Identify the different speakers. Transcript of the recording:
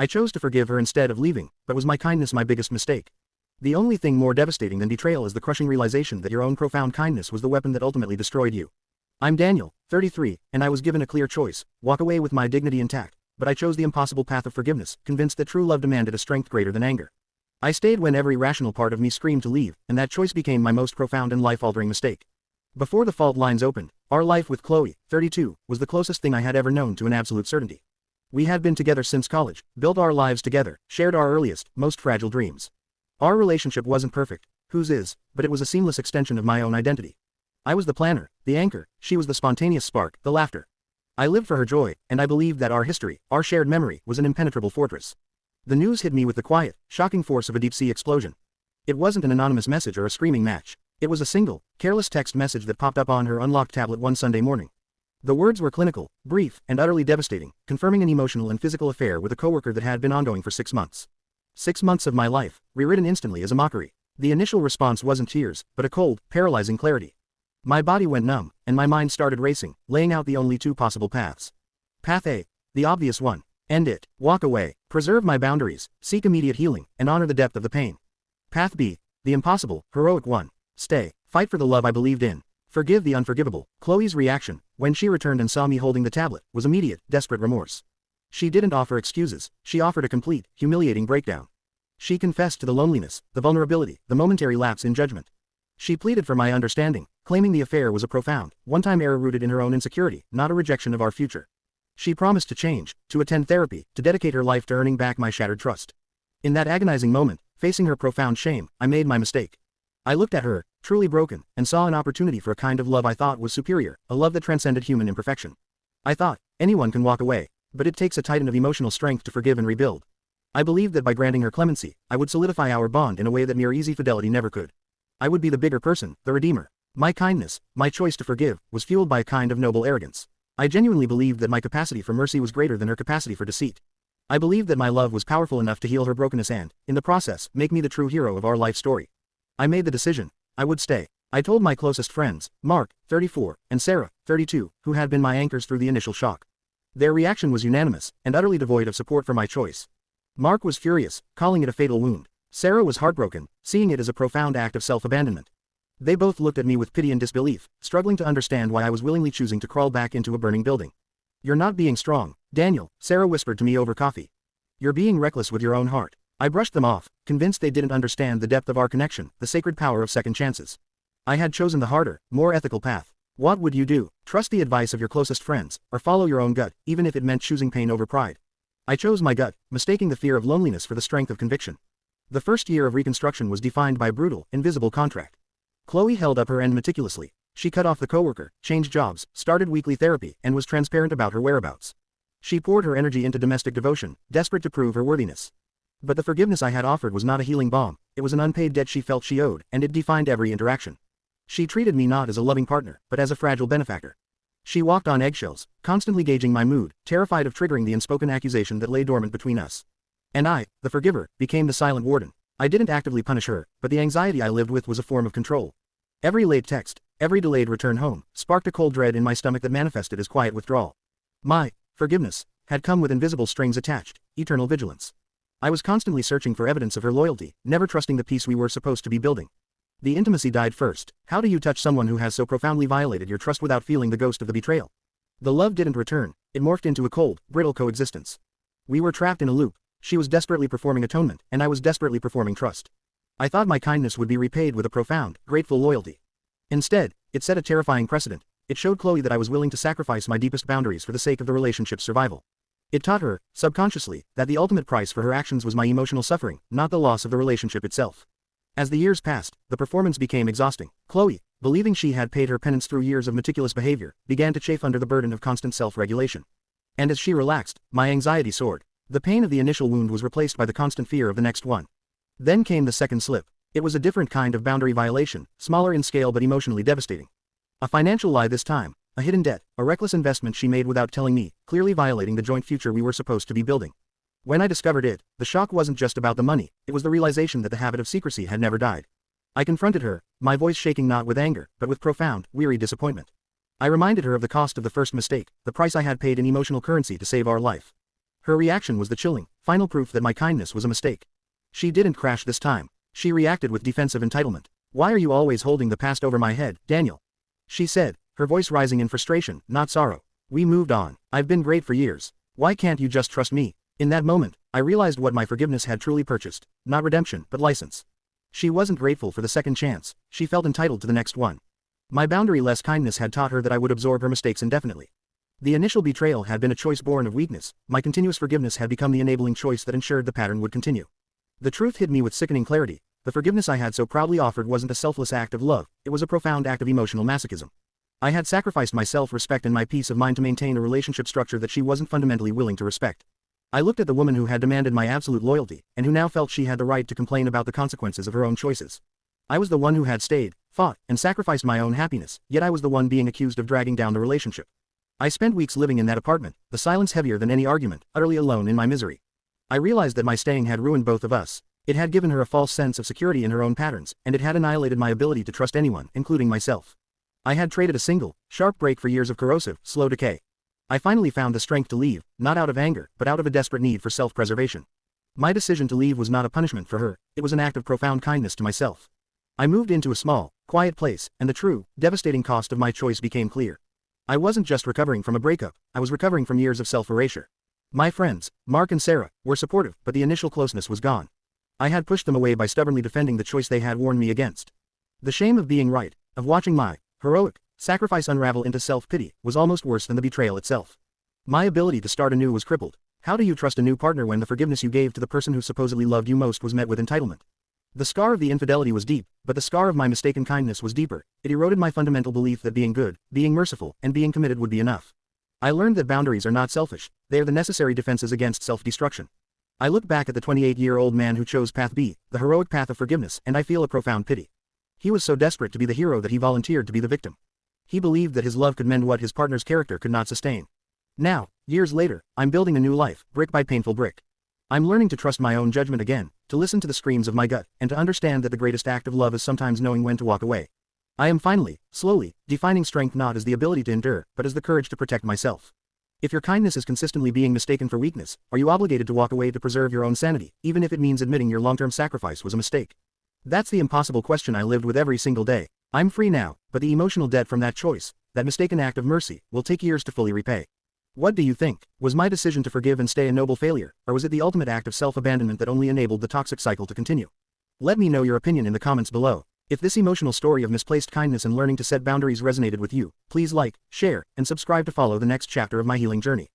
Speaker 1: I chose to forgive her instead of leaving, but was my kindness my biggest mistake? The only thing more devastating than betrayal is the crushing realization that your own profound kindness was the weapon that ultimately destroyed you. I'm Daniel, 33, and I was given a clear choice: walk away with my dignity intact, but I chose the impossible path of forgiveness, convinced that true love demanded a strength greater than anger. I stayed when every rational part of me screamed to leave, and that choice became my most profound and life-altering mistake. Before the fault lines opened, our life with Chloe, 32, was the closest thing I had ever known to an absolute certainty. We had been together since college, built our lives together, shared our earliest, most fragile dreams. Our relationship wasn't perfect, whose is, but it was a seamless extension of my own identity. I was the planner, the anchor, she was the spontaneous spark, the laughter. I lived for her joy, and I believed that our history, our shared memory, was an impenetrable fortress. The news hit me with the quiet, shocking force of a deep-sea explosion. It wasn't an anonymous message or a screaming match. It was a single, careless text message that popped up on her unlocked tablet one Sunday morning. The words were clinical, brief, and utterly devastating, confirming an emotional and physical affair with a coworker that had been ongoing for 6 months. 6 months of my life, rewritten instantly as a mockery. The initial response wasn't tears, but a cold, paralyzing clarity. My body went numb, and my mind started racing, laying out the only two possible paths. Path A, the obvious one: end it, walk away, preserve my boundaries, seek immediate healing, and honor the depth of the pain. Path B, the impossible, heroic one: stay, fight for the love I believed in, forgive the unforgivable. Chloe's reaction, when she returned and saw me holding the tablet, was immediate, desperate remorse. She didn't offer excuses, she offered a complete, humiliating breakdown. She confessed to the loneliness, the vulnerability, the momentary lapse in judgment. She pleaded for my understanding, claiming the affair was a profound, one-time error rooted in her own insecurity, not a rejection of our future. She promised to change, to attend therapy, to dedicate her life to earning back my shattered trust. In that agonizing moment, facing her profound shame, I made my mistake. I looked at her, truly broken, and saw an opportunity for a kind of love I thought was superior, a love that transcended human imperfection. I thought, anyone can walk away, but it takes a titan of emotional strength to forgive and rebuild. I believed that by granting her clemency, I would solidify our bond in a way that mere easy fidelity never could. I would be the bigger person, the redeemer. My kindness, my choice to forgive, was fueled by a kind of noble arrogance. I genuinely believed that my capacity for mercy was greater than her capacity for deceit. I believed that my love was powerful enough to heal her brokenness and, in the process, make me the true hero of our life story. I made the decision. I would stay. I told my closest friends, Mark, 34, and Sarah, 32, who had been my anchors through the initial shock. Their reaction was unanimous, and utterly devoid of support for my choice. Mark was furious, calling it a fatal wound. Sarah was heartbroken, seeing it as a profound act of self-abandonment. They both looked at me with pity and disbelief, struggling to understand why I was willingly choosing to crawl back into a burning building. "You're not being strong, Daniel," Sarah whispered to me over coffee. "You're being reckless with your own heart." I brushed them off, convinced they didn't understand the depth of our connection, the sacred power of second chances. I had chosen the harder, more ethical path. What would you do? Trust the advice of your closest friends, or follow your own gut, even if it meant choosing pain over pride? I chose my gut, mistaking the fear of loneliness for the strength of conviction. The first year of reconstruction was defined by a brutal, invisible contract. Chloe held up her end meticulously. She cut off the coworker, changed jobs, started weekly therapy, and was transparent about her whereabouts. She poured her energy into domestic devotion, desperate to prove her worthiness. But the forgiveness I had offered was not a healing balm, it was an unpaid debt she felt she owed, and it defined every interaction. She treated me not as a loving partner, but as a fragile benefactor. She walked on eggshells, constantly gauging my mood, terrified of triggering the unspoken accusation that lay dormant between us. And I, the forgiver, became the silent warden. I didn't actively punish her, but the anxiety I lived with was a form of control. Every late text, every delayed return home, sparked a cold dread in my stomach that manifested as quiet withdrawal. My forgiveness had come with invisible strings attached, eternal vigilance. I was constantly searching for evidence of her loyalty, never trusting the peace we were supposed to be building. The intimacy died first. How do you touch someone who has so profoundly violated your trust without feeling the ghost of the betrayal? The love didn't return, it morphed into a cold, brittle coexistence. We were trapped in a loop. She was desperately performing atonement, and I was desperately performing trust. I thought my kindness would be repaid with a profound, grateful loyalty. Instead, it set a terrifying precedent. It showed Chloe that I was willing to sacrifice my deepest boundaries for the sake of the relationship's survival. It taught her, subconsciously, that the ultimate price for her actions was my emotional suffering, not the loss of the relationship itself. As the years passed, the performance became exhausting. Chloe, believing she had paid her penance through years of meticulous behavior, began to chafe under the burden of constant self-regulation. And as she relaxed, my anxiety soared. The pain of the initial wound was replaced by the constant fear of the next one. Then came the second slip. It was a different kind of boundary violation, smaller in scale but emotionally devastating. A financial lie this time, a hidden debt, a reckless investment she made without telling me, clearly violating the joint future we were supposed to be building. When I discovered it, the shock wasn't just about the money, it was the realization that the habit of secrecy had never died. I confronted her, my voice shaking not with anger, but with profound, weary disappointment. I reminded her of the cost of the first mistake, the price I had paid in emotional currency to save our life. Her reaction was the chilling, final proof that my kindness was a mistake. She didn't crash this time. She reacted with defensive entitlement. "Why are you always holding the past over my head, Daniel?" she said, her voice rising in frustration, not sorrow. "We moved on. I've been great for years. Why can't you just trust me?" In that moment, I realized what my forgiveness had truly purchased. Not redemption, but license. She wasn't grateful for the second chance. She felt entitled to the next one. My boundary-less kindness had taught her that I would absorb her mistakes indefinitely. The initial betrayal had been a choice born of weakness. My continuous forgiveness had become the enabling choice that ensured the pattern would continue. The truth hit me with sickening clarity. The forgiveness I had so proudly offered wasn't a selfless act of love, it was a profound act of emotional masochism. I had sacrificed my self-respect and my peace of mind to maintain a relationship structure that she wasn't fundamentally willing to respect. I looked at the woman who had demanded my absolute loyalty, and who now felt she had the right to complain about the consequences of her own choices. I was the one who had stayed, fought, and sacrificed my own happiness, yet I was the one being accused of dragging down the relationship. I spent weeks living in that apartment, the silence heavier than any argument, utterly alone in my misery. I realized that my staying had ruined both of us. It had given her a false sense of security in her own patterns, and it had annihilated my ability to trust anyone, including myself. I had traded a single, sharp break for years of corrosive, slow decay. I finally found the strength to leave, not out of anger, but out of a desperate need for self-preservation. My decision to leave was not a punishment for her, it was an act of profound kindness to myself. I moved into a small, quiet place, and the true, devastating cost of my choice became clear. I wasn't just recovering from a breakup, I was recovering from years of self-erasure. My friends, Mark and Sarah, were supportive, but the initial closeness was gone. I had pushed them away by stubbornly defending the choice they had warned me against. The shame of being right, of watching my heroic sacrifice unravel into self-pity, was almost worse than the betrayal itself. My ability to start anew was crippled. How do you trust a new partner when the forgiveness you gave to the person who supposedly loved you most was met with entitlement? The scar of the infidelity was deep, but the scar of my mistaken kindness was deeper. It eroded my fundamental belief that being good, being merciful, and being committed would be enough. I learned that boundaries are not selfish, they are the necessary defenses against self-destruction. I look back at the 28-year-old man who chose path B, the heroic path of forgiveness, and I feel a profound pity. He was so desperate to be the hero that he volunteered to be the victim. He believed that his love could mend what his partner's character could not sustain. Now, years later, I'm building a new life, brick by painful brick. I'm learning to trust my own judgment again, to listen to the screams of my gut, and to understand that the greatest act of love is sometimes knowing when to walk away. I am finally, slowly, defining strength not as the ability to endure, but as the courage to protect myself. If your kindness is consistently being mistaken for weakness, are you obligated to walk away to preserve your own sanity, even if it means admitting your long-term sacrifice was a mistake? That's the impossible question I lived with every single day. I'm free now, but the emotional debt from that choice, that mistaken act of mercy, will take years to fully repay. What do you think? Was my decision to forgive and stay a noble failure, or was it the ultimate act of self-abandonment that only enabled the toxic cycle to continue? Let me know your opinion in the comments below. If this emotional story of misplaced kindness and learning to set boundaries resonated with you, please like, share, and subscribe to follow the next chapter of my healing journey.